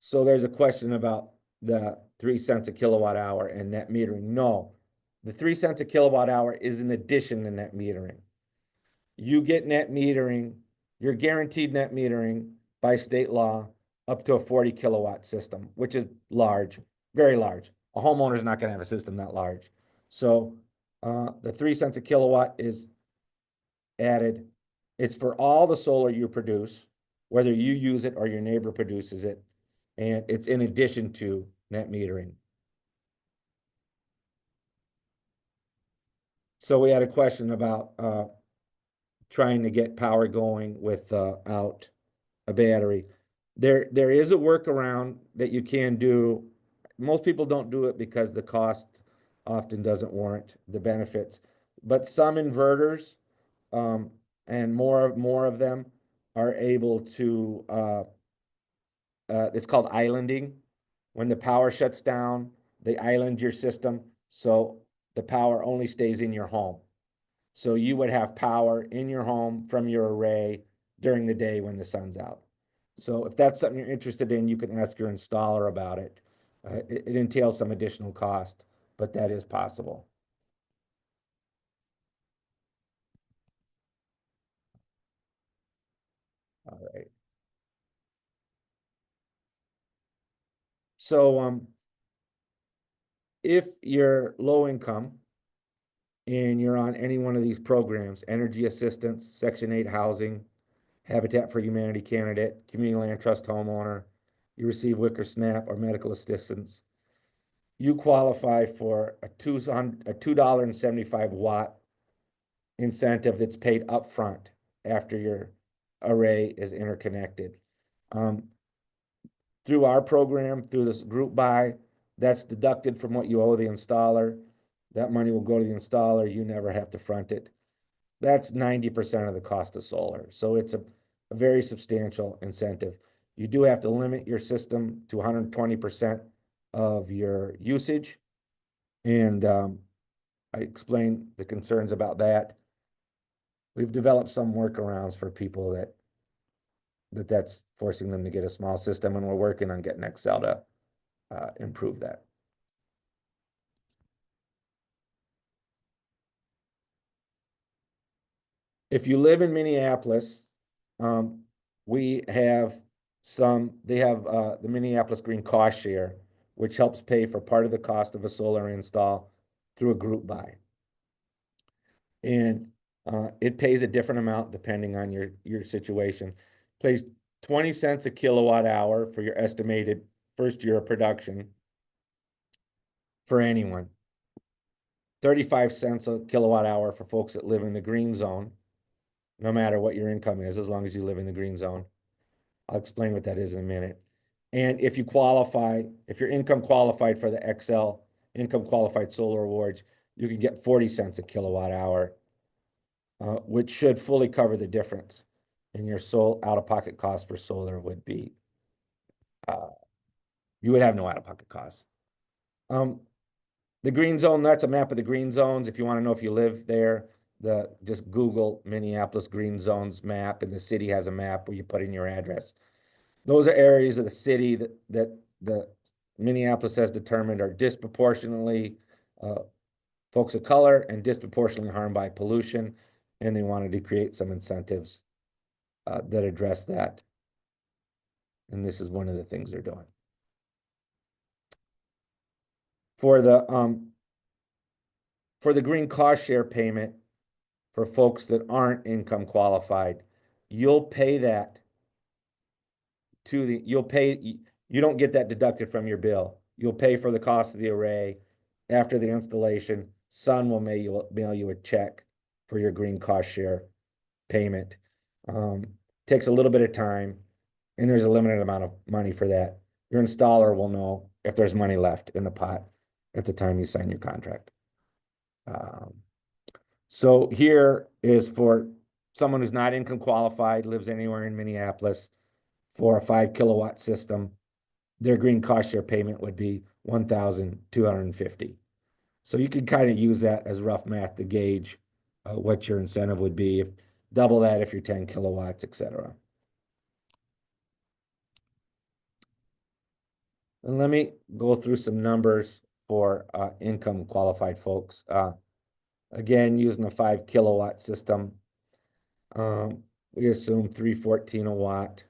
So there's a question about the 3 cents a kilowatt hour and net metering. No, the 3 cents a kilowatt hour is in addition to net metering. You get net metering, you're guaranteed net metering by state law up to a 40 kilowatt system, which is large, very large. A homeowner is not going to have a system that large. So the 3 cents a kilowatt is added. It's for all the solar you produce, whether you use it or your neighbor produces it. And it's in addition to net metering. So we had a question about trying to get power going without a battery. There is a workaround that you can do. Most people don't do it because the cost often doesn't warrant the benefits. But some inverters, and more of them, are able to it's called islanding. When the power shuts down, they island your system so the power only stays in your home. So you would have power in your home from your array during the day when the sun's out. So if that's something you're interested in, you can ask your installer about it. It entails some additional cost, but that is possible. All right. So if you're low income and you're on any one of these programs, energy assistance, Section 8 housing, Habitat for Humanity candidate, community land trust homeowner, you receive Wicker SNAP or medical assistance, you qualify for a $2.75 watt incentive that's paid upfront after your array is interconnected. Through our program, through this group buy, that's deducted from what you owe the installer. That money will go to the installer. You never have to front it. That's 90% of the cost of solar. So it's a very substantial incentive. You do have to limit your system to 120% of your usage. And I explained the concerns about that. We've developed some workarounds for people that's forcing them to get a small system, and we're working on getting Xcel to improve that. If you live in Minneapolis, we have they have the Minneapolis Green Cost Share, which helps pay for part of the cost of a solar install through a group buy. And it pays a different amount depending on your situation. Pays 20 cents a kilowatt hour for your estimated first year of production for anyone. 35 cents a kilowatt hour for folks that live in the green zone, no matter what your income is, as long as you live in the green zone. I'll explain what that is in a minute. And if you qualify, if your income qualified for the Xcel income qualified solar awards, you can get 40 cents a kilowatt hour, which should fully cover the difference. And your out-of-pocket cost for solar would be, you would have no out-of-pocket costs. The green zone, that's a map of the green zones. If you want to know if you live there, just Google Minneapolis green zones map, and the city has a map where you put in your address. Those are areas of the city that the Minneapolis has determined are disproportionately folks of color and disproportionately harmed by pollution, and they wanted to create some incentives that address that. And this is one of the things they're doing. For the green cost share payment for folks that aren't income qualified, you'll pay that you don't get that deducted from your bill. You'll pay for the cost of the array after the installation. Sun will mail you a check for your green cost share payment. Takes a little bit of time, and there's a limited amount of money for that. Your installer will know if there's money left in the pot at the time you sign your contract. So here is for someone who's not income qualified, lives anywhere in Minneapolis, for a 5 kilowatt system, their green cost share payment would be $1,250. So you could kind of use that as rough math to gauge what your incentive would be. Double that if you're 10 kilowatts, etc. And let me go through some numbers for income qualified folks. Again, using a 5 kilowatt system, we assume 314 a watt.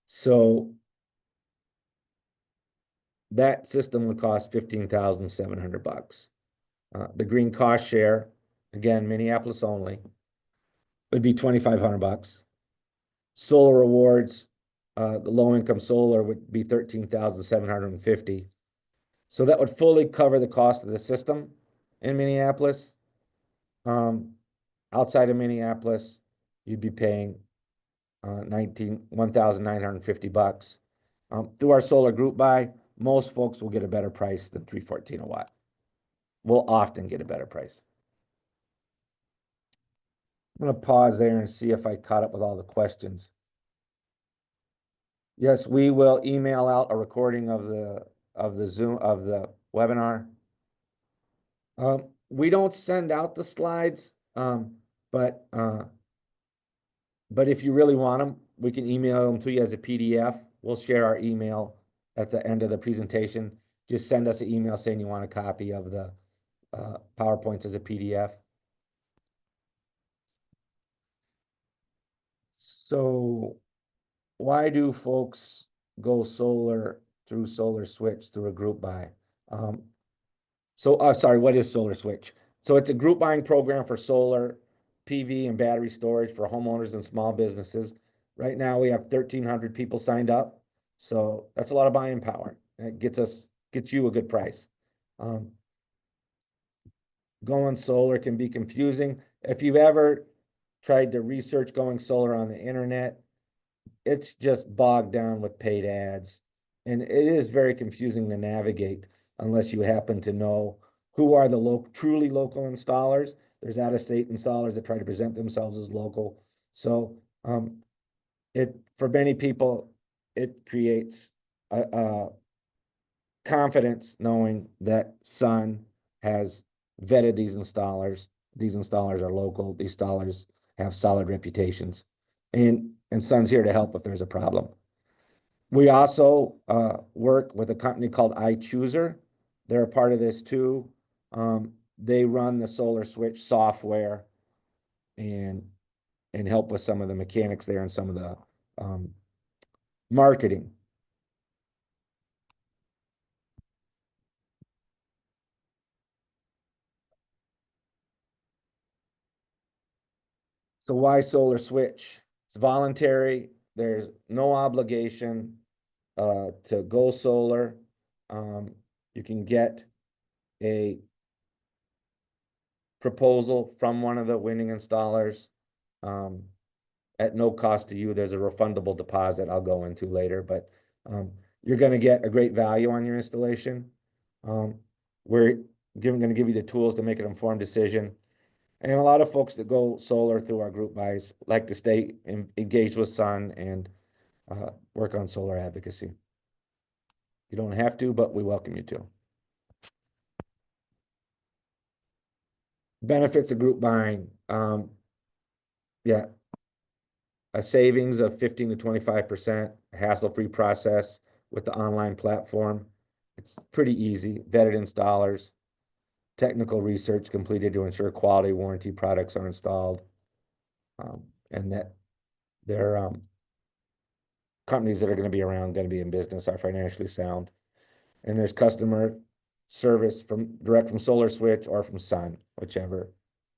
So that system would cost $15,700. The green cost share, again, Minneapolis only, would be $2,500. Solar rewards, the low income solar would be $13,750. So that would fully cover the cost of the system in Minneapolis. Outside of Minneapolis, you'd be paying $1,950. Through our solar group buy, most folks will get a better price than $314 a watt. We'll often get a better price. I'm going to pause there and see if I caught up with all the questions. Yes, we will email out a recording of the Zoom of the webinar. We don't send out the slides, but if you really want them, we can email them to you as a PDF. We'll share our email at the end of the presentation. Just send us an email saying you want a copy of the PowerPoints as a PDF. So why do folks go solar through Solar Switch through a group buy? Sorry, what is Solar Switch? So it's a group buying program for solar, PV, and battery storage for homeowners and small businesses. Right now, we have 1,300 people signed up. So that's a lot of buying power. It gets you a good price. Going solar can be confusing. If you've ever tried to research going solar on the internet, it's just bogged down with paid ads. And it is very confusing to navigate unless you happen to know who are the truly local installers. There's out-of-state installers that try to present themselves as local. So for many people, it creates a confidence knowing that Sun has vetted these installers. These installers are local. These installers have solid reputations. And Sun's here to help if there's a problem. We also work with a company called iChooser. They're a part of this too. They run the Solar Switch software and help with some of the mechanics there and some of the marketing. So why Solar Switch? It's voluntary. There's no obligation to go solar. You can get a proposal from one of the winning installers at no cost to you. There's a refundable deposit I'll go into later, but you're going to get a great value on your installation. We're going to give you the tools to make an informed decision. And a lot of folks that go solar through our group buys like to stay engaged with Sun and work on solar advocacy. You don't have to, but we welcome you to. Benefits of group buying. Yeah, a savings of 15 to 25%, hassle-free process with the online platform. It's pretty easy. Vetted installers, technical research completed to ensure quality warranty products are installed, and that they're companies that are going to be around, going to be in business, are financially sound. And there's customer service from direct from Solar Switch or from Sun, whichever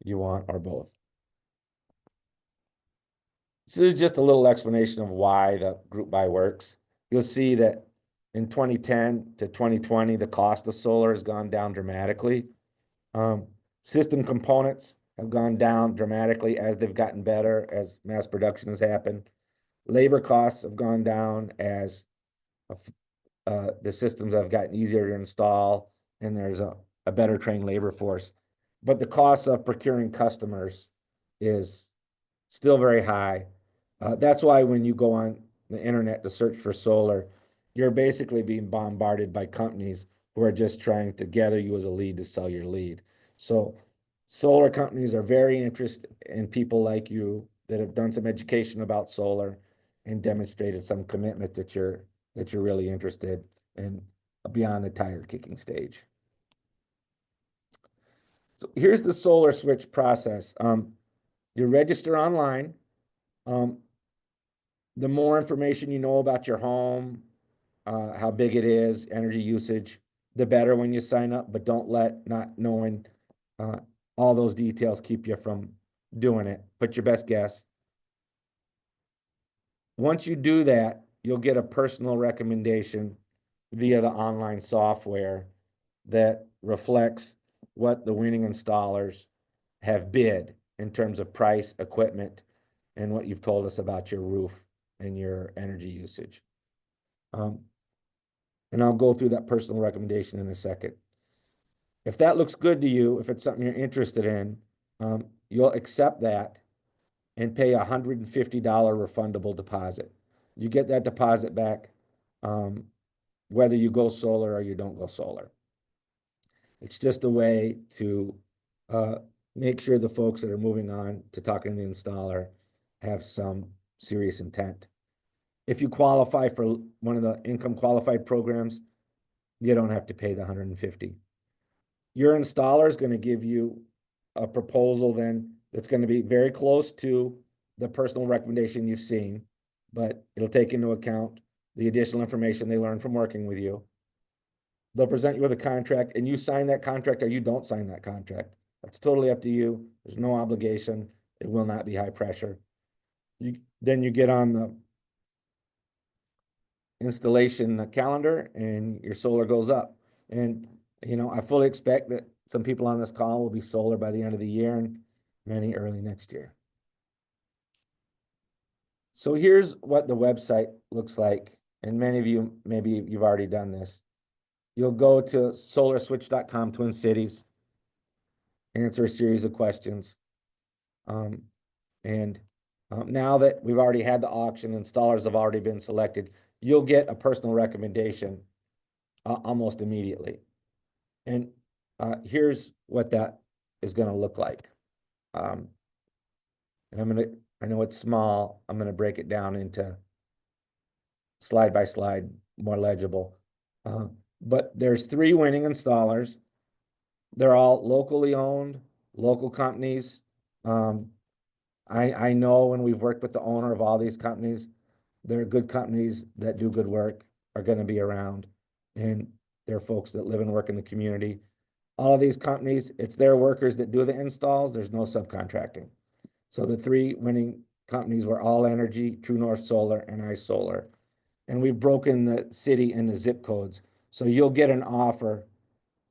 you want, or both. This is just a little explanation of why the group buy works. You'll see that in 2010 to 2020, the cost of solar has gone down dramatically. System components have gone down dramatically as they've gotten better, as mass production has happened. Labor costs have gone down as the systems have gotten easier to install, and there's a better trained labor force. But the cost of procuring customers is still very high. That's why when you go on the internet to search for solar, you're basically being bombarded by companies who are just trying to gather you as a lead to sell your lead. So solar companies are very interested in people like you that have done some education about solar and demonstrated some commitment that you're really interested in beyond the tire kicking stage. So here's the Solar Switch process. You register online. The more information you know about your home, how big it is, energy usage, the better when you sign up, but don't let not knowing all those details keep you from doing it. Put your best guess. Once you do that, you'll get a personal recommendation via the online software that reflects what the winning installers have bid in terms of price, equipment, and what you've told us about your roof and your energy usage. And I'll go through that personal recommendation in a second. If that looks good to you, if it's something you're interested in, you'll accept that and pay a $150 refundable deposit. You get that deposit back whether you go solar or you don't go solar. It's just a way to make sure the folks that are moving on to talking to the installer have some serious intent. If you qualify for one of the income qualified programs, you don't have to pay the $150. Your installer is going to give you a proposal then that's going to be very close to the personal recommendation you've seen, but it'll take into account the additional information they learn from working with you. They'll present you with a contract, and you sign that contract or you don't sign that contract. That's totally up to you. There's no obligation. It will not be high pressure. Then you get on the installation calendar and your solar goes up. And, I fully expect that some people on this call will be solar by the end of the year and many early next year. So here's what the website looks like. And many of you, maybe you've already done this. You'll go to solarswitch.com, Twin Cities, answer a series of questions. Now that we've already had the auction, installers have already been selected, you'll get a personal recommendation almost immediately. And here's what that is going to look like. And I know it's small. I'm going to break it down into slide by slide, more legible. But there's 3 winning installers. They're all locally owned, local companies. I know when we've worked with the owner of all these companies, they're good companies that do good work, are going to be around, and they're folks that live and work in the community. All of these companies, it's their workers that do the installs. There's no subcontracting. So the 3 winning companies were All Energy, True North Solar, and iSolar. And we've broken the city into zip codes. So you'll get an offer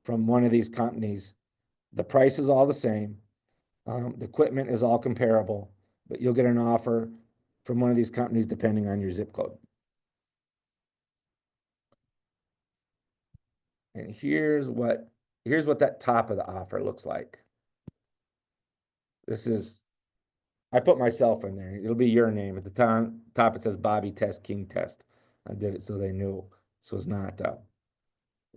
from one of these companies. The price is all the same. The equipment is all comparable, but you'll get an offer from one of these companies depending on your zip code. And here's what that top of the offer looks like. I put myself in there. It'll be your name. At the top it says Bobby Test, King Test. I did it so they knew this was not,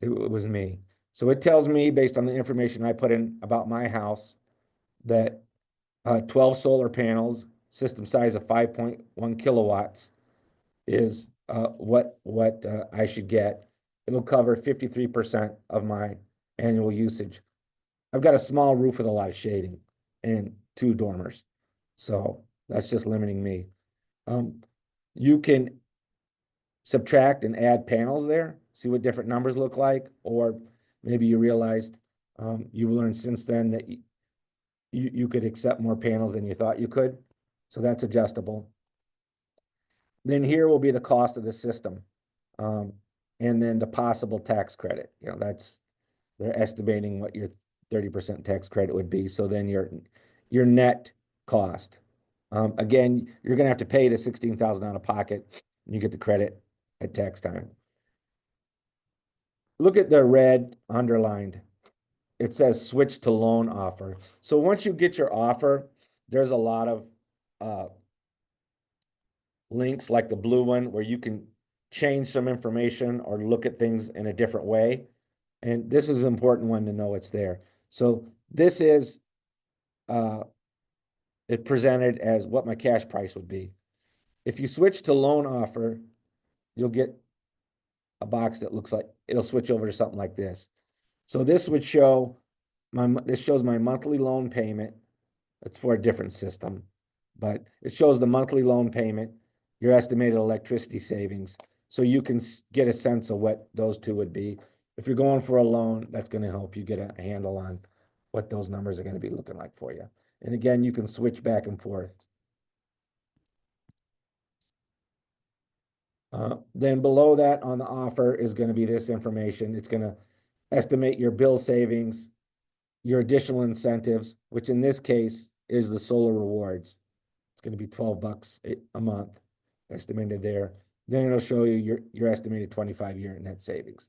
it was me. So it tells me, based on the information I put in about my house, that 12 solar panels, system size of 5.1 kilowatts, is what I should get. It'll cover 53% of my annual usage. I've got a small roof with a lot of shading and 2 dormers, so that's just limiting me. You can subtract and add panels there, see what different numbers look like, or maybe you realized you've learned since then that you could accept more panels than you thought you could. So that's adjustable. Then here will be the cost of the system. And then the possible tax credit, they're estimating what your 30% tax credit would be. So then your net cost. Again, you're gonna have to pay the $16,000 out of pocket, and you get the credit at tax time. Look at the red underlined. It says switch to loan offer. So once you get your offer, there's a lot of links like the blue one where you can change some information or look at things in a different way. And this is an important one to know it's there. So this is it presented as what my cash price would be. If you switch to loan offer, you'll get a box that looks like it'll switch over to something like this. So this would show this shows my monthly loan payment. It's for a different system, but it shows the monthly loan payment, your estimated electricity savings. So you can get a sense of what those two would be. If you're going for a loan, that's going to help you get a handle on what those numbers are going to be looking like for you. And again, you can switch back and forth. Then below that on the offer is going to be this information. It's going to estimate your bill savings, your additional incentives, which in this case is the solar rewards. It's going to be $12 a month estimated there. Then it'll show you your estimated 25-year net savings.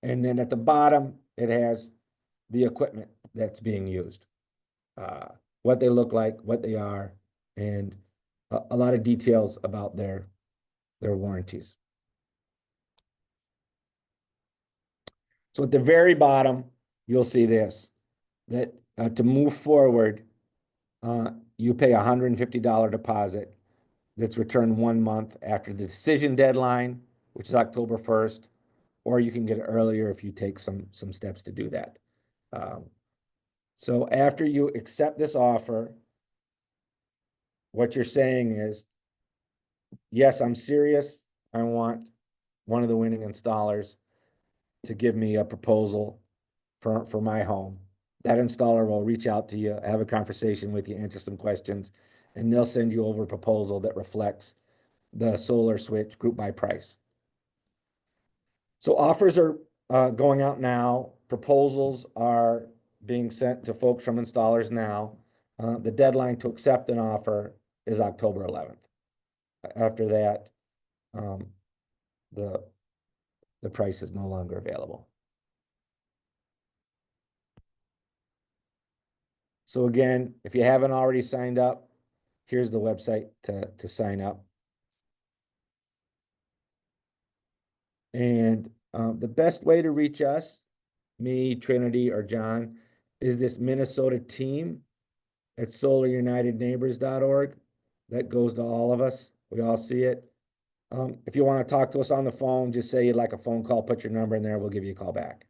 And then at the bottom, it has the equipment that's being used, what they look like, what they are, and a lot of details about their warranties. So at the very bottom, you'll see this, that to move forward, you pay a $150 deposit that's returned 1 month after the decision deadline, which is October 1st, or you can get it earlier if you take some steps to do that. So after you accept this offer, what you're saying is, yes, I'm serious. I want one of the winning installers to give me a proposal for my home. That installer will reach out to you, have a conversation with you, answer some questions, and they'll send you over a proposal that reflects the solar switch group by price. So offers are going out now. Proposals are being sent to folks from installers now. The deadline to accept an offer is October 11th. After that, the price is no longer available. So again, if you haven't already signed up, here's the website to sign up. And the best way to reach us, me, Trinity, or John, is this Minnesota team at solarunitedneighbors.org. That goes to all of us. We all see it. If you want to talk to us on the phone, just say you'd like a phone call, put your number in there. We'll give you a call back.